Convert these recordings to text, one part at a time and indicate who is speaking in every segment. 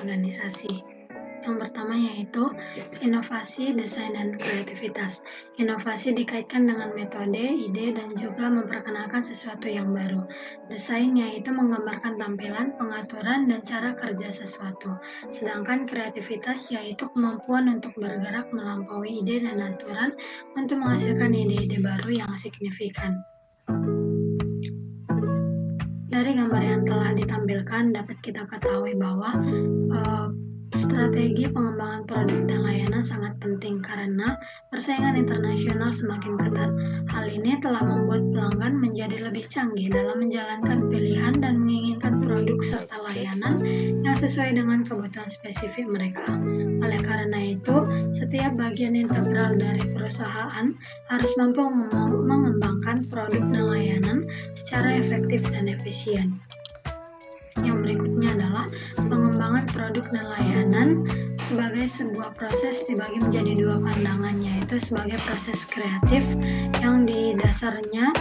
Speaker 1: organisasi. Yang pertama yaitu inovasi, desain, dan kreativitas. Inovasi dikaitkan dengan metode, ide, dan juga memperkenalkan sesuatu yang baru. Desain yaitu menggambarkan tampilan, pengaturan, dan cara kerja sesuatu. Sedangkan kreativitas yaitu kemampuan untuk bergerak melampaui ide dan aturan untuk menghasilkan ide-ide baru yang signifikan. Dari gambar yang telah ditampilkan dapat kita ketahui bahwa strategi pengembangan produk dan layanan sangat penting karena persaingan internasional semakin ketat. Hal ini telah membuat pelanggan menjadi lebih canggih dalam menjalankan pilihan dan menginginkan produk serta layanan yang sesuai dengan kebutuhan spesifik mereka. Oleh karena itu, setiap bagian integral dari perusahaan harus mampu mengembangkan produk dan layanan secara efektif dan efisien. Yang berikutnya adalah pengembangan produk dan layanan sebagai sebuah proses dibagi menjadi dua pandangan, yaitu sebagai proses kreatif yang didasarkan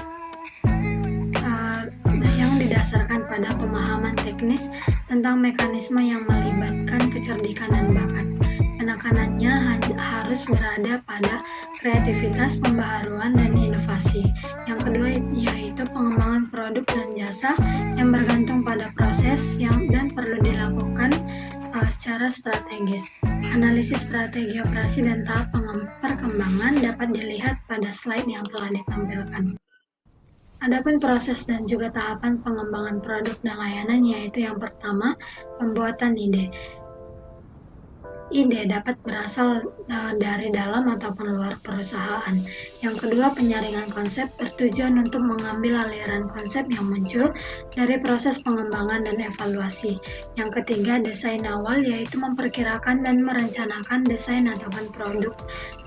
Speaker 1: pada pemahaman teknis tentang mekanisme yang melibatkan kecerdikan dan bakat. Penekanannya harus berada pada kreativitas, pembaharuan, dan inovasi. Yang kedua yaitu pengembangan produk dan jasa yang bergantung pada proses dan perlu dilakukan secara strategis. Analisis strategi operasi dan tahap perkembangan dapat dilihat pada slide yang telah ditampilkan. Adapun proses dan juga tahapan pengembangan produk dan layanan yaitu yang pertama, pembuatan ide. Ide dapat berasal dari dalam ataupun luar perusahaan. Yang kedua, penyaringan konsep bertujuan untuk mengambil aliran konsep yang muncul dari proses pengembangan dan evaluasi. Yang ketiga, desain awal yaitu memperkirakan dan merencanakan desain ataupun produk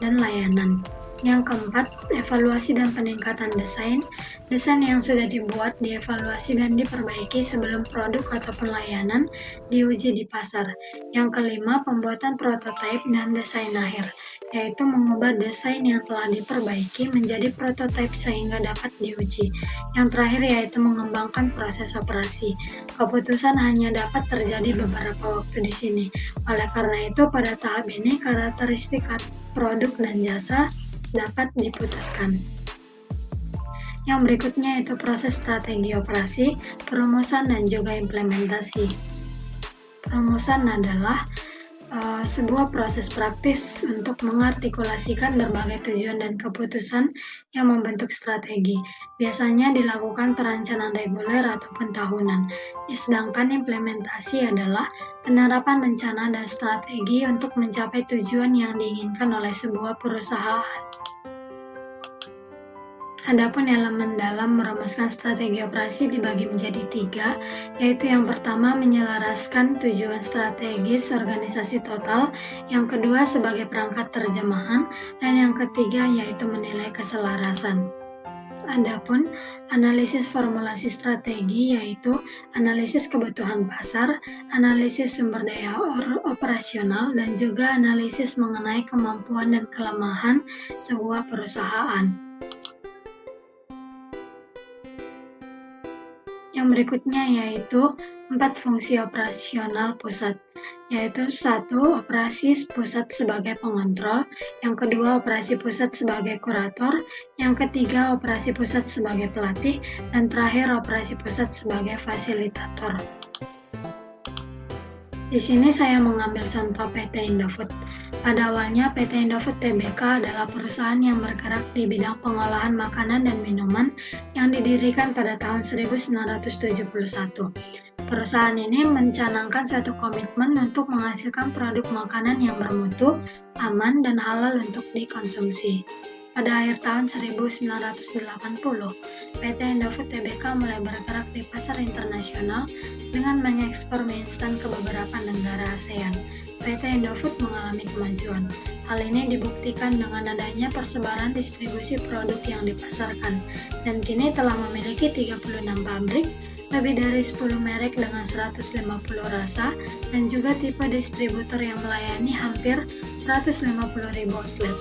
Speaker 1: dan layanan. Yang keempat, evaluasi dan peningkatan desain. Desain yang sudah dibuat, dievaluasi dan diperbaiki sebelum produk ataupun layanan diuji di pasar. Yang kelima, pembuatan prototipe dan desain akhir, yaitu mengubah desain yang telah diperbaiki menjadi prototipe sehingga dapat diuji. Yang terakhir yaitu mengembangkan proses operasi. Keputusan hanya dapat terjadi beberapa waktu di sini. Oleh karena itu, pada tahap ini karakteristik produk dan jasa dapat diputuskan. Yang berikutnya itu proses strategi operasi, perumusan, dan juga implementasi. Perumusan adalah sebuah proses praktis untuk mengartikulasikan berbagai tujuan dan keputusan yang membentuk strategi. Biasanya dilakukan perencanaan reguler ataupun tahunan. Sedangkan implementasi adalah penerapan rencana dan strategi untuk mencapai tujuan yang diinginkan oleh sebuah perusahaan. Adapun elemen dalam merumuskan strategi operasi dibagi menjadi 3, yaitu yang pertama menyelaraskan tujuan strategis organisasi total, yang kedua sebagai perangkat terjemahan, dan yang ketiga yaitu menilai keselarasan. Adapun analisis formulasi strategi yaitu analisis kebutuhan pasar, analisis sumber daya operasional, dan juga analisis mengenai kemampuan dan kelemahan sebuah perusahaan. Yang berikutnya yaitu 4 fungsi operasional pusat, yaitu 1. Operasi pusat sebagai pengontrol, yang kedua operasi pusat sebagai kurator, yang ketiga operasi pusat sebagai pelatih, dan terakhir operasi pusat sebagai fasilitator. Di sini saya mengambil contoh PT Indofood. Pada awalnya PT Indofood Tbk adalah perusahaan yang bergerak di bidang pengolahan makanan dan minuman yang didirikan pada tahun 1971. Perusahaan ini mencanangkan suatu komitmen untuk menghasilkan produk makanan yang bermutu, aman, dan halal untuk dikonsumsi. Pada akhir tahun 1980, PT Indofood Tbk mulai bergerak di pasar internasional dengan mengekspor mie instan ke beberapa negara ASEAN. PT Indofood mengalami kemajuan. Hal ini dibuktikan dengan adanya persebaran distribusi produk yang dipasarkan, dan kini telah memiliki 36 pabrik, lebih dari 10 merek dengan 150 rasa, dan juga tipe distributor yang melayani hampir 150.000 outlet.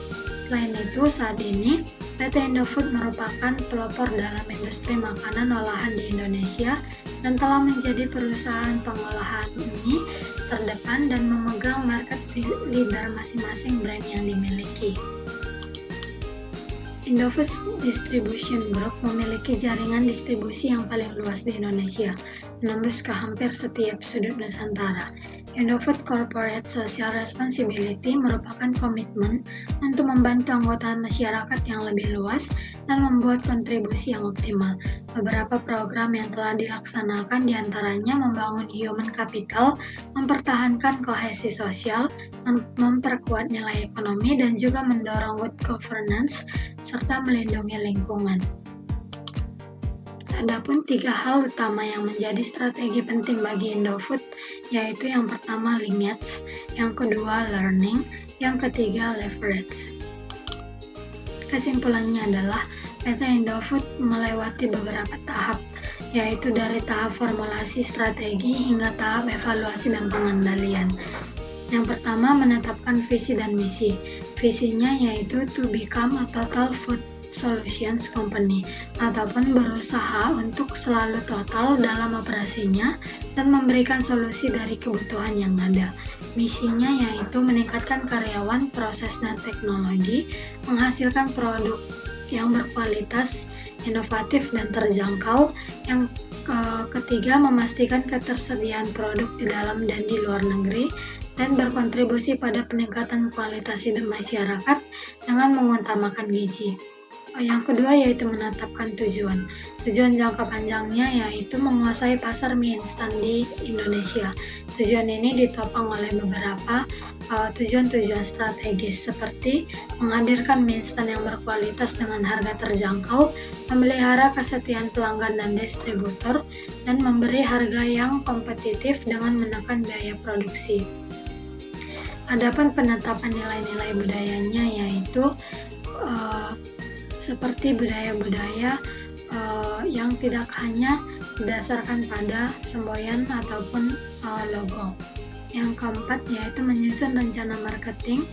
Speaker 1: Selain itu, saat ini PT Indofood merupakan pelopor dalam industri makanan olahan di Indonesia dan telah menjadi perusahaan pengolahan mie terdepan dan memegang market leader masing-masing brand yang dimiliki. Indofood Distribution Group memiliki jaringan distribusi yang paling luas di Indonesia, menembus ke hampir setiap sudut Nusantara. Indofood Corporate Social Responsibility merupakan komitmen untuk membantu anggota masyarakat yang lebih luas dan membuat kontribusi yang optimal. Beberapa program yang telah dilaksanakan diantaranya membangun human capital, mempertahankan kohesi sosial, memperkuat nilai ekonomi, dan juga mendorong good governance, serta melindungi lingkungan. Adapun 3 hal utama yang menjadi strategi penting bagi Indofood, yaitu yang pertama lineage, yang kedua learning, yang ketiga leverage. Kesimpulannya adalah PT Indofood melewati beberapa tahap, yaitu dari tahap formulasi strategi hingga tahap evaluasi dan pengendalian. Yang pertama, menetapkan visi dan misi. Visinya yaitu to become a total food solutions company, ataupun berusaha untuk selalu total dalam operasinya dan memberikan solusi dari kebutuhan yang ada. Misinya yaitu meningkatkan karyawan, proses, dan teknologi, menghasilkan produk yang berkualitas, inovatif, dan terjangkau. Yang ketiga, memastikan ketersediaan produk di dalam dan di luar negeri, dan berkontribusi pada peningkatan kualitas hidup masyarakat dengan mengutamakan gizi. Yang kedua yaitu menetapkan tujuan. Tujuan jangka panjangnya yaitu menguasai pasar mie instan di Indonesia. Tujuan ini ditopang oleh beberapa tujuan-tujuan strategis seperti menghadirkan mie instan yang berkualitas dengan harga terjangkau, memelihara kesetiaan pelanggan dan distributor, dan memberi harga yang kompetitif dengan menekan biaya produksi. Adapun penetapan nilai-nilai budayanya yaitu seperti budaya-budaya yang tidak hanya berdasarkan pada semboyan ataupun logo. Yang keempat yaitu menyusun rencana marketing,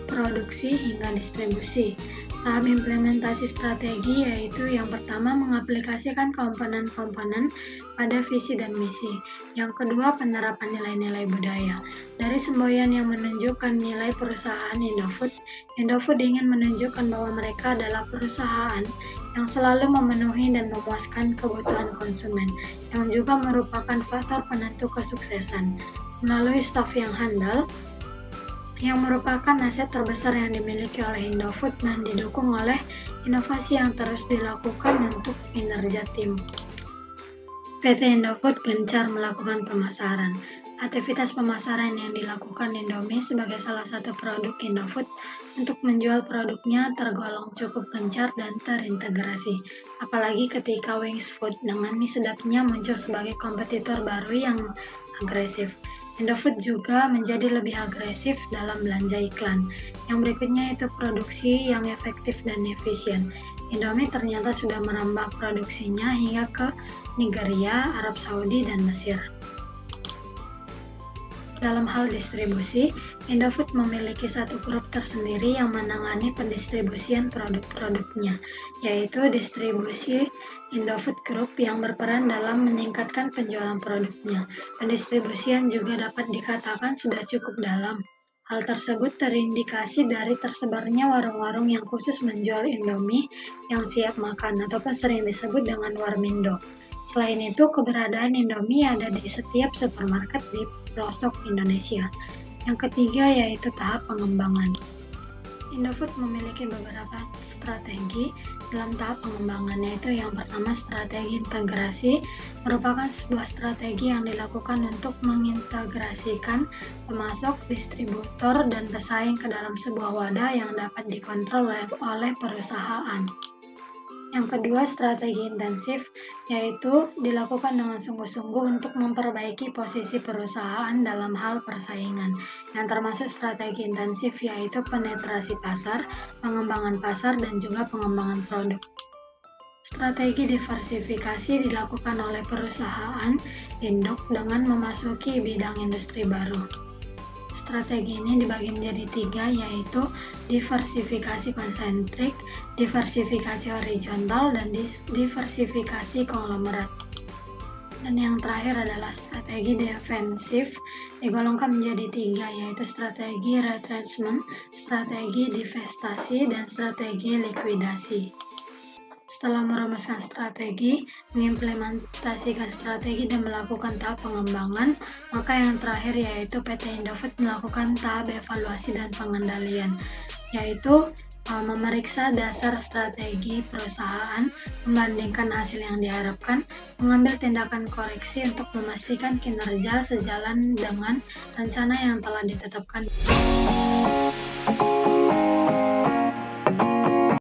Speaker 1: produksi, hingga distribusi. Tahap implementasi strategi yaitu yang pertama mengaplikasikan komponen-komponen pada visi dan misi. Yang kedua penerapan nilai-nilai budaya. Dari semboyan yang menunjukkan nilai perusahaan Indofood, Indofood ingin menunjukkan bahwa mereka adalah perusahaan yang selalu memenuhi dan memuaskan kebutuhan konsumen, yang juga merupakan faktor penentu kesuksesan. Melalui staf yang handal, yang merupakan aset terbesar yang dimiliki oleh Indofood dan didukung oleh inovasi yang terus dilakukan untuk kinerja tim. PT Indofood gencar melakukan pemasaran. Aktivitas pemasaran yang dilakukan Indomie sebagai salah satu produk Indofood untuk menjual produknya tergolong cukup gencar dan terintegrasi. Apalagi ketika Wings Food dengan mie sedapnya muncul sebagai kompetitor baru yang agresif. Indofood juga menjadi lebih agresif dalam belanja iklan. Yang berikutnya itu produksi yang efektif dan efisien. Indomie ternyata sudah merambah produksinya hingga ke Nigeria, Arab Saudi, dan Mesir. Dalam hal distribusi, Indofood memiliki satu grup tersendiri yang menangani pendistribusian produk-produknya, yaitu distribusi Indofood Group yang berperan dalam meningkatkan penjualan produknya. Pendistribusian juga dapat dikatakan sudah cukup dalam. Hal tersebut terindikasi dari tersebarnya warung-warung yang khusus menjual Indomie yang siap makan ataupun sering disebut dengan Warmindo. Selain itu, keberadaan Indomie ada di setiap supermarket di pelosok Indonesia. Yang ketiga yaitu tahap pengembangan. Indofood memiliki beberapa strategi dalam tahap pengembangan, yaitu yang pertama strategi integrasi, merupakan sebuah strategi yang dilakukan untuk mengintegrasikan pemasok, distributor, dan pesaing ke dalam sebuah wadah yang dapat dikontrol oleh perusahaan. Yang kedua, strategi intensif, yaitu dilakukan dengan sungguh-sungguh untuk memperbaiki posisi perusahaan dalam hal persaingan. Yang termasuk strategi intensif yaitu penetrasi pasar, pengembangan pasar, dan juga pengembangan produk. Strategi diversifikasi dilakukan oleh perusahaan induk dengan memasuki bidang industri baru. Strategi ini dibagi menjadi 3, yaitu diversifikasi konsentrik, diversifikasi horizontal, dan diversifikasi konglomerat. Dan yang terakhir adalah strategi defensif, digolongkan menjadi 3, yaitu strategi retrenchment, strategi divestasi, dan strategi likuidasi. Setelah merumuskan strategi, mengimplementasikan strategi, dan melakukan tahap pengembangan, maka yang terakhir yaitu PT Indofood melakukan tahap evaluasi dan pengendalian, yaitu memeriksa dasar strategi perusahaan, membandingkan hasil yang diharapkan, mengambil tindakan koreksi untuk memastikan kinerja sejalan dengan rencana yang telah ditetapkan.